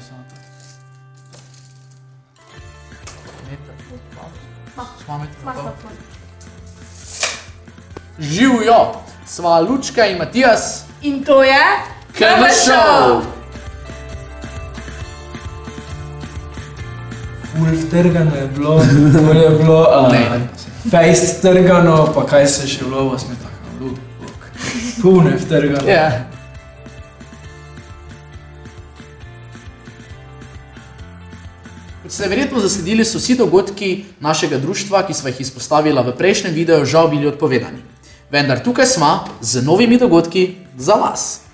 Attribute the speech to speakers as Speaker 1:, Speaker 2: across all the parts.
Speaker 1: samo to. Meter. Sva meter. Živjo! Sva Lučka in Matijas.
Speaker 2: In to je
Speaker 1: KM Show!
Speaker 3: Ful vtrgano je bilo, fejst trgano, pa kaj se še bilo, vas mi tako luk. Pune vtrgano.
Speaker 1: Yeah. Kot ste verjetno zasledili, so vsi dogodki našega društva, ki sva jih izpostavila v prejšnjem videu, žal bili odpovedani. Vendar tukaj sva z novimi dogodki za vas.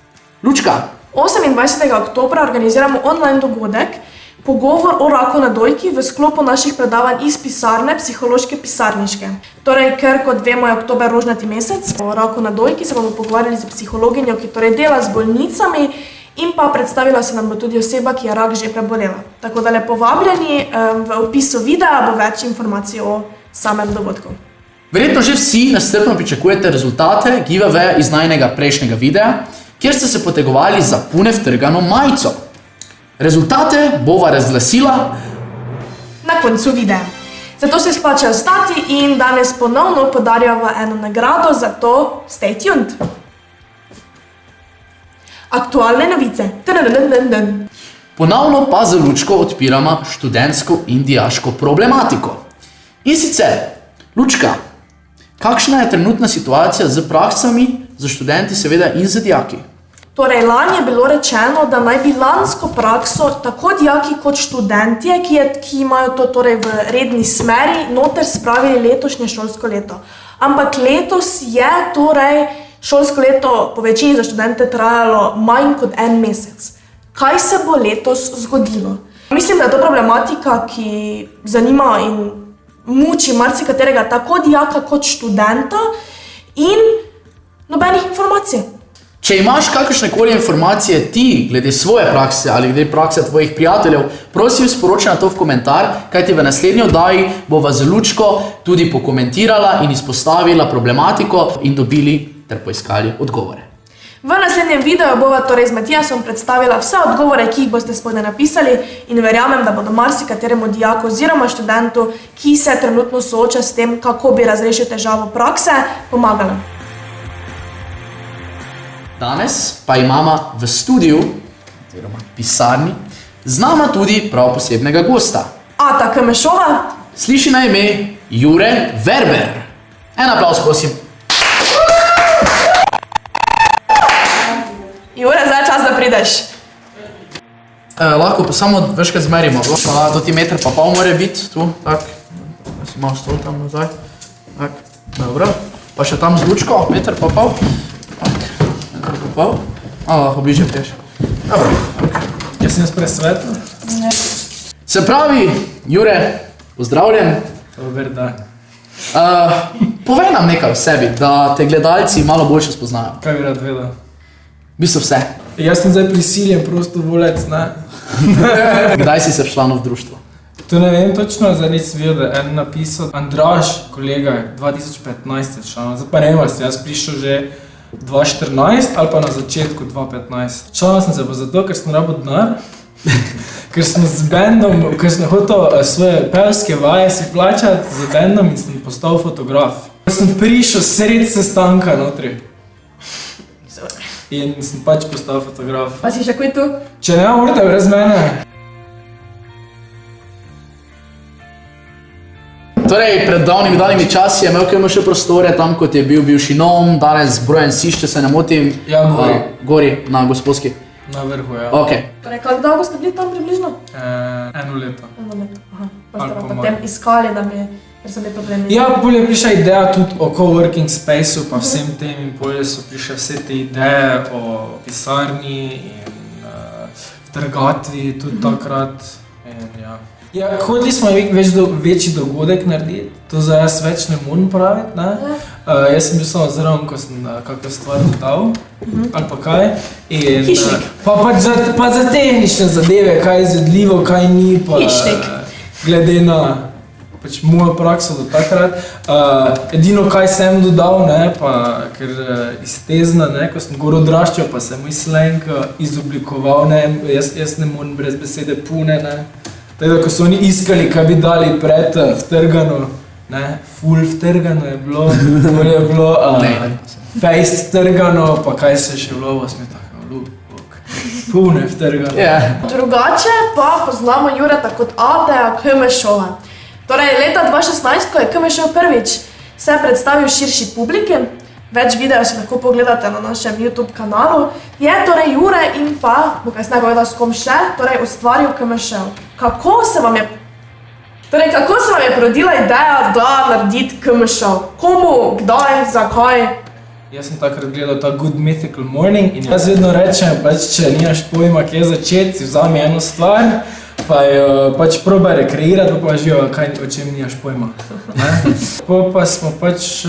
Speaker 1: Lučka!
Speaker 2: 28. oktobra organiziramo online dogodek, pogovor o raku na dojki v sklopu naših predavanj iz pisarne Psihološke pisarniške. Torej, ker kot vemo je oktober rožnati mesec, o raku na dojki se bomo pogovarjali z psihologinjo, ki torej dela z bolnicami in pa predstavila se nam bo tudi oseba, ki je rak že prebolela. Tako da lepo vabljeni, v opisu videa bo več informacij o samem dogodku.
Speaker 1: Verjetno že vsi nestrpno pričakujete rezultate giveawaya iz najinega prejšnjega videa, kjer ste se potegovali za pune vtrgano majico. Rezultate bova razglasila
Speaker 2: na koncu videa. Zato se splača ostati in danes ponovno podarjava eno nagrado, zato stay tuned. Aktualne novice.
Speaker 1: Ponovno pa z Lučko odpiramo študentsko in dijaško problematiko. In sicer, Lučka, kakšna je trenutna situacija z praksami, za študenti seveda in za dijaki?
Speaker 2: Torej, lani je bilo rečeno, da naj bi lansko prakso tako dijaki kot študentje, ki imajo to torej v redni smeri, noter spravili letošnje šolsko leto. Ampak letos je torej šolsko leto po večini za študente trajalo manj kot en mesec. Kaj se bo letos zgodilo? Mislim, da je to problematika, ki zanima in muči marsikaterega tako dijaka kot študenta in nobenih informacij.
Speaker 1: Če imaš kakršnekoli informacije ti glede svoje prakse ali glede prakse tvojih prijateljev, prosim sporočaj na to v komentar, kajti v naslednji oddaji bova z Lučko tudi pokomentirala in izpostavila problematiko in dobili ter poiskali odgovore.
Speaker 2: V naslednjem videu bova torej z Matijasom predstavila vse odgovore, ki jih boste spodaj napisali in verjamem, da bodo marsikateremu dijaku oziroma študentu, ki se trenutno sooča s tem, kako bi razrešil težavo prakse, pomagala.
Speaker 1: Danes pa imamo v studiu, oziroma pisarni, z nama tudi prav posebnega gosta.
Speaker 2: Ata Kemešova.
Speaker 1: Sliši na ime Jure Verber. En aplavz, prosim.
Speaker 2: Jure, zdaj je čas, da prideš.
Speaker 1: Lahko pa samo večkrat zmerimo. To ti meter pa pol mora biti tu, tak. Da si malo stol tam nazaj. Tak, dobro. Pa še tam z Lučko, meter pa pol. Lahko bližje priješ. Dobro.
Speaker 3: Jaz sem jaz presvetlo.
Speaker 1: Se pravi, Jure, pozdravljen.
Speaker 3: Dober dan.
Speaker 1: Povej nam nekaj o sebi, da te gledalci malo boljše spoznajo.
Speaker 3: Kaj bi rad vedel?
Speaker 1: V bistvu vse.
Speaker 3: Jaz sem zdaj prisiljen prostovoljec, ne?
Speaker 1: Kdaj si se včlanil v društvo?
Speaker 3: To ne vem točno, zdaj nisem videl, da je en napisal Andraž, kolega, 2015 je članil. Zdaj pa ne vem, jaz prišel že 2014 ali pa na začetku 2015. Članil sem se pa zato, ker sem rabil denar, ker sem z bendom, ker sem hotel svoje pevske vaje si plačati z bendom in sem postal fotograf. Sem prišel sred sestanka notri in sem pač postal fotograf.
Speaker 2: Pa si še kaj tu?
Speaker 3: Če ne morate brez mene.
Speaker 1: Torej, pred davnimi časi je imel KM še prostore, tam kot je bil bivši NOM, danes Brojen Siš, če se ne motim.
Speaker 3: Ja, gori.
Speaker 1: Gori, na Gosposki.
Speaker 3: Na vrhu, ja.
Speaker 1: Ok.
Speaker 2: Torej, kako dolgo ste bili tam približno?
Speaker 3: Eno leto.
Speaker 2: Eno leto, aha. Pa ste
Speaker 3: Ali pa
Speaker 2: potem iskali, da bi, ker sem leto prej.
Speaker 3: Ja, bolj je prišla ideja tudi o coworking spaceu pa vsem tem in bolje so prišle vse te ideje o pisarni in trgatvi tudi takrat. Ja, hodili smo večji dogodek narediti, to zdaj jaz več ne moram praviti, ne? Jaz sem bil samo zraven, ko sem kakšno stvar dodal, ali pa kaj.
Speaker 2: Hišnik.
Speaker 3: Pa za tehnične zadeve, kaj je izvedljivo, kaj ni, pa
Speaker 2: Hišnik.
Speaker 3: glede na pač mojo prakso do takrat. Edino, kaj sem dodal, ne, pa ker iz Tezna, ne, ko sem gor odraščal, pa se moj slang izoblikoval, ne, jaz ne morem brez besede pune, ne. Tako, ko so oni iskali, kaj bi dali pred vtrgano, ne, full vtrgano je bilo, to je bilo face vtrgano, pa kaj se še vlovo, smo tako, pune vtrgano.
Speaker 1: Yeah.
Speaker 2: Drugače pa poznamo Jureta kot Ateja KMŠ-ova. Torej, leta 2016, ko je KMŠ prvič se predstavil širši publiki, več videov si lahko pogledate na našem YouTube kanalu, je torej Jure in pa, bo kasneje povedal s kom še, torej ustvaril KMŠ. Kako se vam je porodila ideja, da narediti KMŠ? Komu, kdaj, zakaj?
Speaker 3: Jaz sem takrat gledal ta Good Mythical Morning in jaz vedno rečem, pač, če nimaš pojma, kje začeti, si vzami eno stvar, pa jo pač probaj rekreirati, pa živo, o čem nimaš pojma. Pa smo pač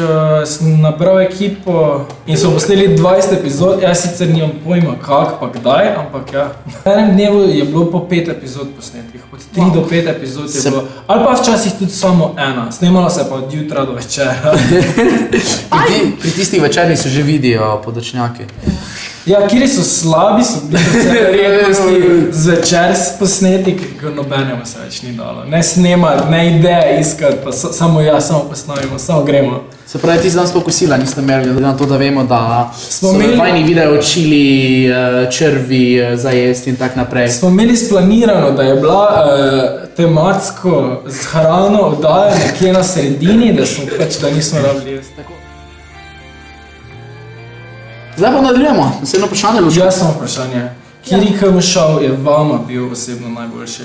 Speaker 3: nabral ekipo in smo posneli 20 epizod, jaz sicer nimam pojma kak pa kdaj, ampak ja. V enem dnevu je bilo po 5 epizod posnetih, od 3 do 5 epizod je bilo, ali pa včasih tudi samo ena, snemalo se pa od jutra do večera.
Speaker 1: Pri tistih večernih se že vidijo podočnjaki.
Speaker 3: Ja, kjeri so slabi, so bili vse verjetnosti zvečer posneti, ker nobenemu se več ni dalo. Ne snemati, ne ideje iskati, pa samo posnavimo, samo gremo.
Speaker 1: Se pravi, ti si danes pokusila, niste imeli, glede na to, da vemo, da so vajni video učili črvi zajesti in tak naprej.
Speaker 3: Smo imeli splanirano, da je bila tematsko z hrano oddaja nekje na sredini, da nismo rabili jesti.
Speaker 1: Zdaj pa nadaljujemo. Naslednjo vprašanje, Lučko.
Speaker 3: Jaz sem vprašanje. Kjeri KMŠ je vama bil osebno najboljši?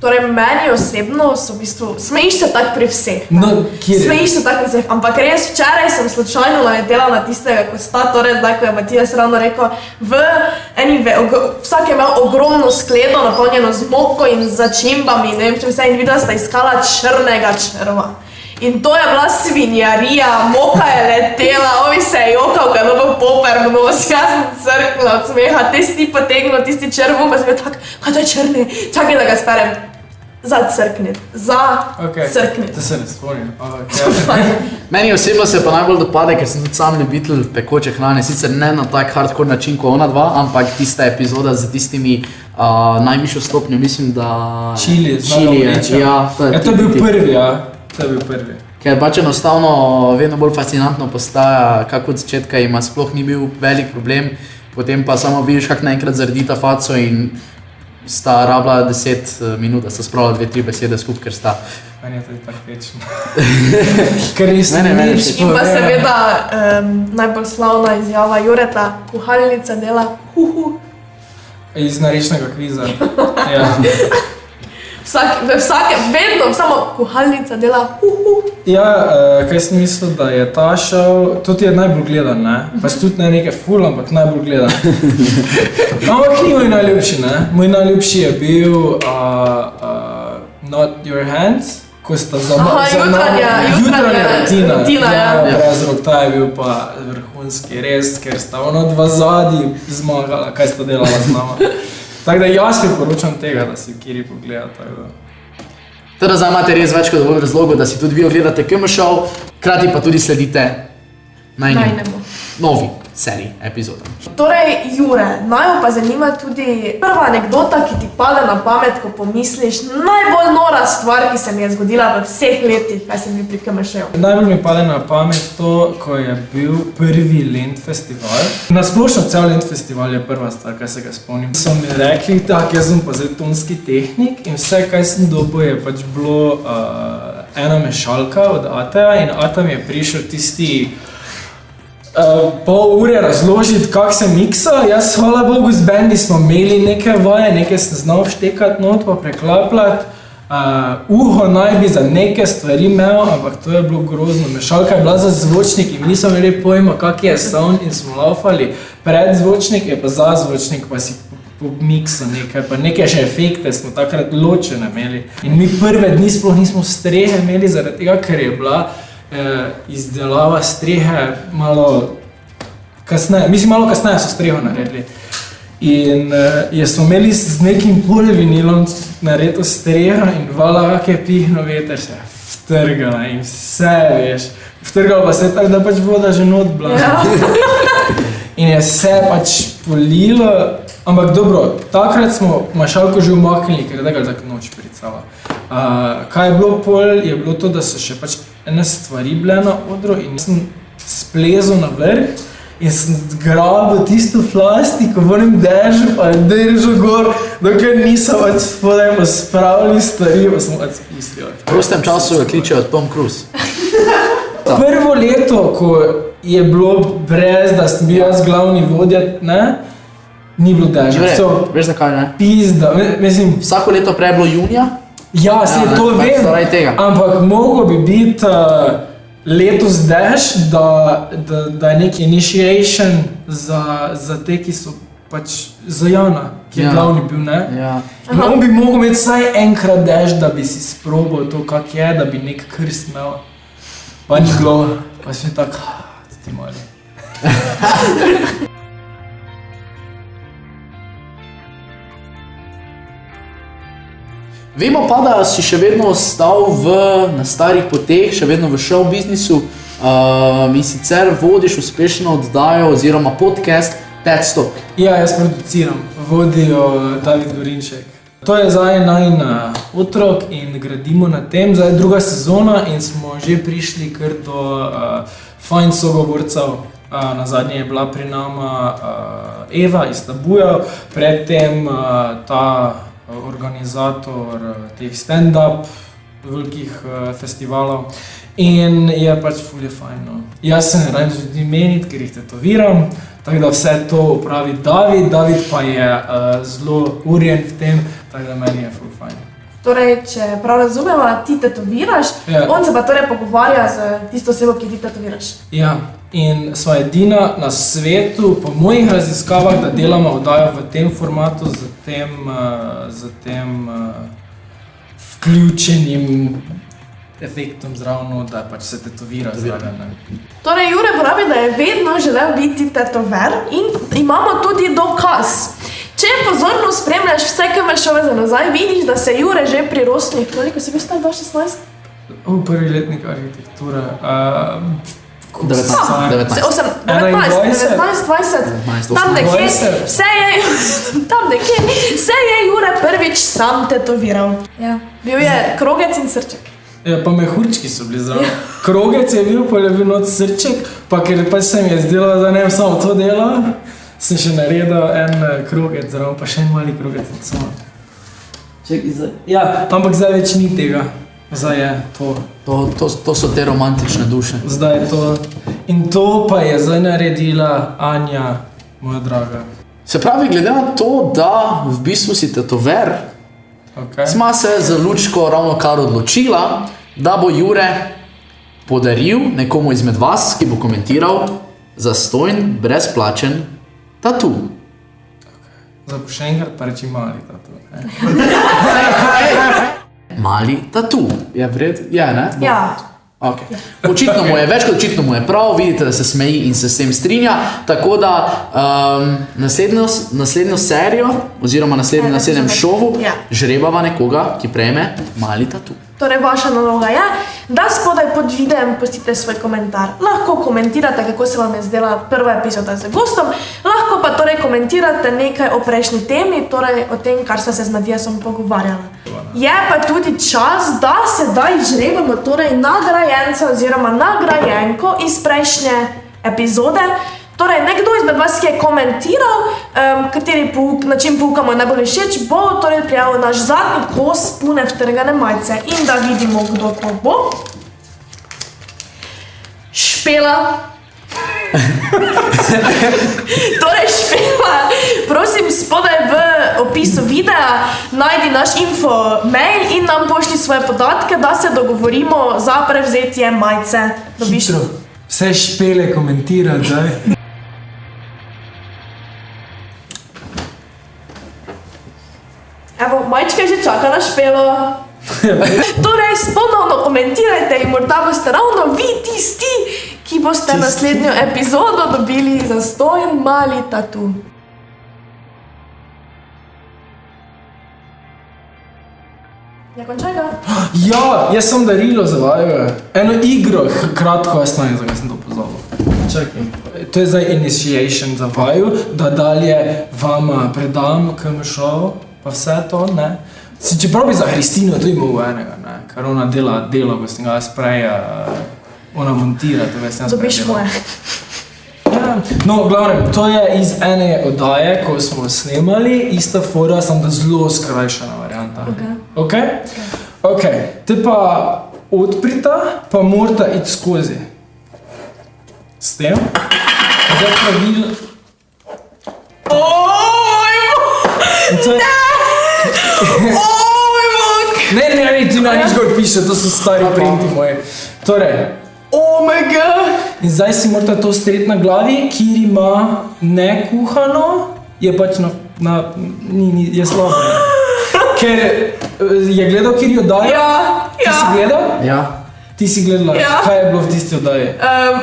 Speaker 2: Torej, meni osebno so v bistvu, smejiš se tako pri vseh.
Speaker 3: No, kjeri?
Speaker 2: Smejiš se tako pri vseh, ampak res včeraj sem slučajno naletela na tistega kosta, torej zdaj, ko je Matijas ravno rekel, vsak je imel ogromno skledo, napolnjeno z moko in z začimbami, ne vem, če vse in videla sta iskala črnega črva. In to je bila svinjarija, moka je letela, ovi se je jokal, kad bo poper v nos, jaz sem crkla od smeha, te si ti potegnil, tisti črv, pa sem je tak, kaj to je črni, čakaj da ga sperem. Zacrkniti.
Speaker 3: To se ne spomnim.
Speaker 1: Meni osebno se pa najbolj dopade, ker sem tudi sam ljubitelj pekoče hrane, sicer ne na tak hardcore način kot ona dva, ampak tista epizoda z tistimi najvišjo stopnjo, mislim, da...
Speaker 3: Čili,
Speaker 1: ja.
Speaker 3: To je bil prvi, ja. To je bil prvi.
Speaker 1: Ker pač enostavno vedno bolj fascinantno postaja, kako od začetka ima sploh ni bil velik problem, potem pa samo vidiš, kak naenkrat zaredita faco in sta rabila 10 minut, da sta spravila 2-3 besede skup, ker sta...
Speaker 3: Meni je to tako večno. Ker res nič.
Speaker 2: In pa seveda najbolj slavna izjava Jureta, kuhalnica dela huhu.
Speaker 3: Iz narečnega kviza. Ja.
Speaker 2: Vedno samo kuhalnica dela huhu.
Speaker 3: Ja, kaj sem mislil, da je ta šel, to ti je najbolj gledan, ne? Pač tudi ne nekaj ful, ampak najbolj gledan. Ampak ni moj najljubši, ne? Moj najljubši je bil Not Your Hands, ko sta jutranja rutina. Ja, brez rok, ta je bil pa vrhunski res, ker sta ona dva zadnji zmagala, kaj sta delala z nama. Tako da jaz priporočam tega, da si kjeri pogledate.
Speaker 1: Teda zdaj imate res več kot dovolj razlogov, da si tudi vi ogledate KMŠ, hkrati pa tudi sledite najnemu novi seriji epizodom.
Speaker 2: Torej, Jure, naj pa zanima tudi prva anekdota, ki ti pade na pamet, ko pomisliš najbolj nora stvar, ki se mi je zgodila v vseh letih, kaj sem bil pri KMŠ-ju.
Speaker 3: Najbolj mi pade na pamet to, ko je bil prvi Lent festival. Nasplošno cel Lent festival je prva stvar, kaj se ga spomnim. So mi rekli, tak, jaz sem pa zdaj tonski tehnik in vse, kaj sem dobil, je pač bilo ena mešalka od Ateja in Ata mi je prišel tisti pol ure razložiti, kak se miksa. Jaz, hvala Bogu, z bendi smo imeli neke vaje, nekaj sem znal štekati not pa preklapljati. Uho naj bi za neke stvari imel, ampak to je bilo grozno. Mešalka je bila za zvočnik in mi nismo imeli pojma, kak je sound in smo laufali. Pred zvočnik je pa za zvočnik, pa si po miksu nekaj, pa neke še efekte smo takrat ločene imeli. In mi prve dni sploh nismo strehe imeli zaradi tega, ker je bila izdelava strehe malo kasneje, mislim malo kasneje so streho naredili. In smo imeli z nekim polivinilom naredil streho in vala, kak je pihno veter, se je vtrgala in vse, veš. Vtrgala pa se je tako, da pač voda že not bila.
Speaker 2: Ja.
Speaker 3: In je se pač polilo, ampak dobro, takrat smo mašalko že umaknili, ker je tako noč pricala. Kaj je bilo pol, je bilo to, da so še pač ene stvari bile na odru in sem splezal na vrh in sem zgrabil tisto plastiko v onem dežu, pa je držal gor, dokaj nisem pač spodaj pospravili stvari, pa sem pač spustili.
Speaker 1: V prostem času ga kličejo Tom Cruise.
Speaker 3: Prvo leto, ko je bilo brez, da sem bil jaz glavni vodja, ne, ni bilo deža.
Speaker 1: Veš zakaj, ne?
Speaker 3: Pizda, mislim...
Speaker 1: Vsako leto prej je bilo junija.
Speaker 3: Ja, se to vem, ampak mogo bi biti letos dež, da je nek initiation za te, ki so pač za Jana, ki je glavni bil, ne?
Speaker 1: Ja.
Speaker 3: On bi mogel imeti vsaj enkrat dež, da bi si sprobal to, kak je, da bi nek krst imel. Pa ni bilo, pa si tak, ti mali.
Speaker 1: Vemo pa, da si še vedno ostal na starih poteh, še vedno v show biznisu in sicer vodiš uspešno oddajo oziroma podcast Pet Stop.
Speaker 3: Ja, jaz produciram, vodijo David Gorinšek. To je zdaj najin otrok in gradimo na tem, zdaj je druga sezona in smo že prišli kar do fajn sogovorcev. Nazadnje je bila pri nama Eva iz Tabuja, predtem ta organizator teh stand-up velikih festivalov in je pač ful je fajn. No. Jaz se ne radim z ljudmi meniti, ker jih tetoviram, tako da vse to upravi David pa je zelo urjen v tem, tako da meni je ful fajn.
Speaker 2: Torej, če prav razumemo, ti tetoviraš, on se pa torej pogovarja z tisto osebo, ki ti tetoviraš.
Speaker 3: Ja, in sva edina na svetu, po mojih raziskavah, da delamo oddajo v tem formatu z tem vključenim efektom zravno, da pač se tetovira zraven.
Speaker 2: Torej, Jure pravi, da je vedno želel biti tetover in imamo tudi dokaz. Če pozorno spremljaš vse KM-šove za nazaj, vidiš, da se Jure že pri rostnih, koliko si bil star 2016?
Speaker 3: Prvi letnik arhitekture.
Speaker 1: 19.
Speaker 2: Tam nekje, vse je Jure prvič sam tetoviral. Ja. Bil je krogec in srček.
Speaker 3: Ja, pa mehurčki so bili zraven. Krogec je bil, pa je bil not srček, pa ker pač se mi je zdelo, da ne vem samo to dela, sem še naredil en krogec zraven, pa še en mali krogec na samo. Ja, ampak zdaj več ni tega. Zdaj je to.
Speaker 1: To so te romantične duše.
Speaker 3: Zdaj je to. In to pa je zdaj naredila Anja, moja draga.
Speaker 1: Se pravi, glede na to, da v bistvu si tetover, sma se z Lučko ravno kar odločila, da bo Jure podaril nekomu izmed vas, ki bo komentiral, zastonj, brezplačen tatu.
Speaker 3: Zdaj bo še enkrat pa reči mali tatu.
Speaker 1: Mali tatu. Je vred? Je, ne?
Speaker 2: Ja.
Speaker 1: Okay. Očitno mu je, več kot očitno mu je prav, vidite, da se smeji in se s tem strinja, tako da naslednjo serijo oziroma naslednjem šovu žrebava nekoga, ki prejme mali tatu.
Speaker 2: Torej, vaša naloga je, da spodaj pod videem pustite svoj komentar. Lahko komentirate, kako se vam je zdela prva epizoda z gostom, lahko pa torej komentirate nekaj o prejšnji temi, torej o tem, kar sta se z Matijasom pogovarjala. Je pa tudi čas, da sedaj žrebamo torej nagrajenca oziroma nagrajenko iz prejšnje epizode. Torej, nekdo izmed vas, ki je komentiral, kateri način pouka mu je najbolj všeč, bo torej prijavil naš zadnji kos pune vtrgane majice. In da vidimo, kdo to bo. Špela. Torej, Špela, prosim, spodaj v opisu videa najdi naš info mail in nam pošli svoje podatke, da se dogovorimo za prevzetje majice.
Speaker 3: Hitro, vse Špele komentira, zdaj.
Speaker 2: Evo, majčka že čaka na Špelo. Torej, ponovno komentirajte in morda boste ravno vi tisti, ki boste naslednjo epizodo dobili zastonj mali tatu. Ne končaj ga.
Speaker 3: Ja, jaz sem darilo za vaju. Eno igro, kratko, jaz ne vem, zakaj sem to pozabil. Čakaj. To je zdaj initiation za vaju, da dalje vama predam KMŠ, pa vse to, ne. Čeprav bi za Kristino tudi mogo enega, ne, ker ona dela delo, ko sem ga jaz prej, ona montira, to veš, jaz prej
Speaker 2: Dobiš moje.
Speaker 3: Ja. No, glavnem, to je iz ene oddaje, ko smo snemali, ista fora, sem da zelo skrajšana varianta. Ok? Ok, te pa odprita, pa morata iti skozi. S tem? Zdaj pravil... Ne, ti na nič gor piše, to so stari printi moji. Torej,
Speaker 2: Oh my god!
Speaker 3: in zdaj si morate to streti na glavi, kjer ima nekuhano, je pač je slabo. Ker je gledal, kjer jo daje? Ti si gledal?
Speaker 1: Ja.
Speaker 3: Ti si gledala, kaj je bilo v tisti oddaji?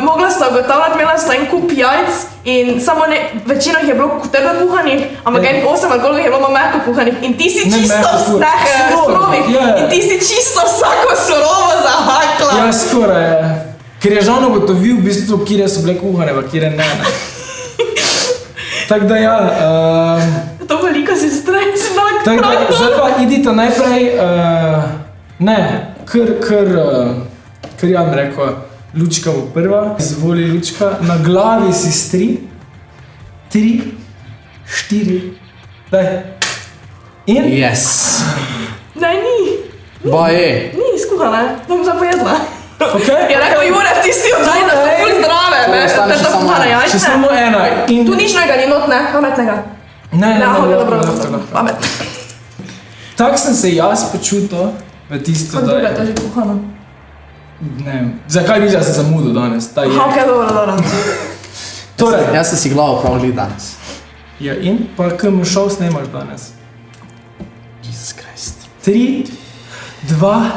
Speaker 2: Mogla sta ugotavljati, imela sta en kup jajc in samo večino jih je bilo tebe kuhanih, ampak enih 8 ali koliko jih je bilo mehko kuhanih in ti si čisto surovih in ti si čisto vsako surovo zahakla.
Speaker 3: Ja, skoraj je. Ker je žal ugotovil v bistvu, kire so bile kuhane, pa kire ne. Tako da ja.
Speaker 2: To veliko si stresno.
Speaker 3: Tako da, zdaj pa idite najprej, kar ja mi rekel, Lučka bo prva, izvoli Lučka, na glavi si stri, 3, 4, daj. In?
Speaker 1: Yes.
Speaker 2: Ne, ni.
Speaker 1: Baje.
Speaker 2: Ni skuhana, bom zapojedla.
Speaker 3: Okay.
Speaker 2: Je rekel, Jure, v tisti oddaji, da so ful zdrave, ne,
Speaker 1: ostane
Speaker 2: da
Speaker 1: še
Speaker 2: so
Speaker 1: samo
Speaker 2: kuhana
Speaker 1: ena.
Speaker 2: jajce.
Speaker 3: Še samo ena. In...
Speaker 2: Tu nič novega ni not, ne, pametnega.
Speaker 3: Ne,
Speaker 2: Dobro,
Speaker 3: lahko.
Speaker 2: pametno.
Speaker 3: Tak sem se jaz počutil v tisti
Speaker 2: Kako dolgo je
Speaker 3: oddaji.
Speaker 2: to že kuhano?
Speaker 3: Ne vem, zakaj bi se zamudil danes? Ta je.
Speaker 2: Aha, ok, dobro.
Speaker 3: Torej,
Speaker 1: Jaz sem si glavo pravili danes.
Speaker 3: ja, in pa KMŠ snemaš danes.
Speaker 1: Jesus Christ.
Speaker 3: 3, 2,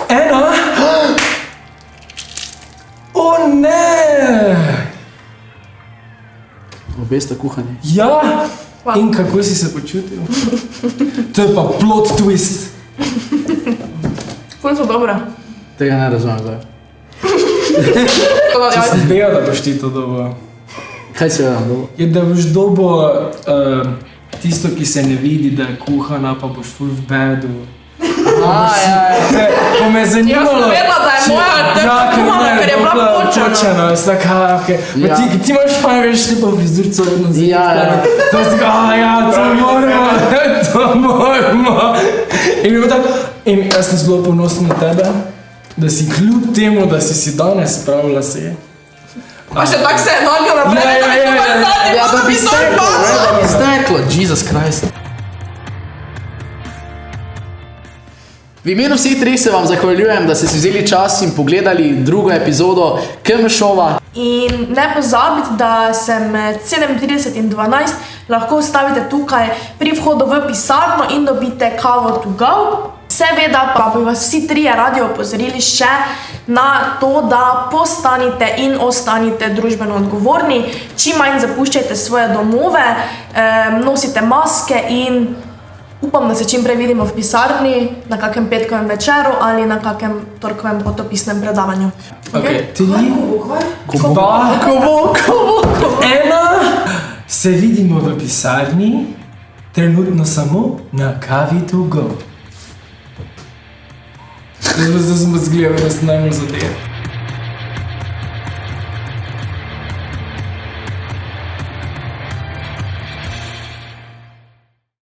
Speaker 3: 1. O ne!
Speaker 1: Obe sta kuhanje.
Speaker 3: Ja!
Speaker 2: Wow.
Speaker 3: In kako si se počutil? To je pa plot twist.
Speaker 2: Ful so dobre.
Speaker 1: Tega ne razumem zdaj.
Speaker 3: Če sem vedel, da boš ti to dobil.
Speaker 1: Kaj si vedel dobro?
Speaker 3: Je, da boš dobil tisto, ki se ne vidi, da je kuhana, pa boš ful v bedu. Ko me je zanimalo...
Speaker 2: Jaz sem vedela, da je moja kuhana, ker je bila počena.
Speaker 3: Ti imaš fajn, veš, ti pa frizurco vedno zdi.
Speaker 1: Ja.
Speaker 3: To je tako, to moramo. In jaz sem zelo ponosen na tebe, da si kljub temu, da si danes spravila se.
Speaker 2: Pa še tak se je nagil naprej,
Speaker 1: Ja, da bi steklo, ne, da bi steklo. Jesus Christ. V imenu vseh treh se vam zahvaljujem, da ste si vzeli čas in pogledali drugo epizodo KMŠ-ova.
Speaker 2: In ne pozabite, da se med 37 in 12 lahko stavite tukaj pri vhodu v pisarno in dobite kavo to go. Seveda pa bi vas vsi trije radi opozorili še na to, da postanite in ostanite družbeno odgovorni, čim manj zapuščajte svoje domove, nosite maske in upam, da se čim prej vidimo v pisarni na kakem petkovem večeru ali na kakem torkovem potopisnem predavanju.
Speaker 3: Ok, 3, 2, 1, se vidimo v pisarni, trenutno samo na kavi to go. Zdaj smo zgledali, da sem najbolj zadev.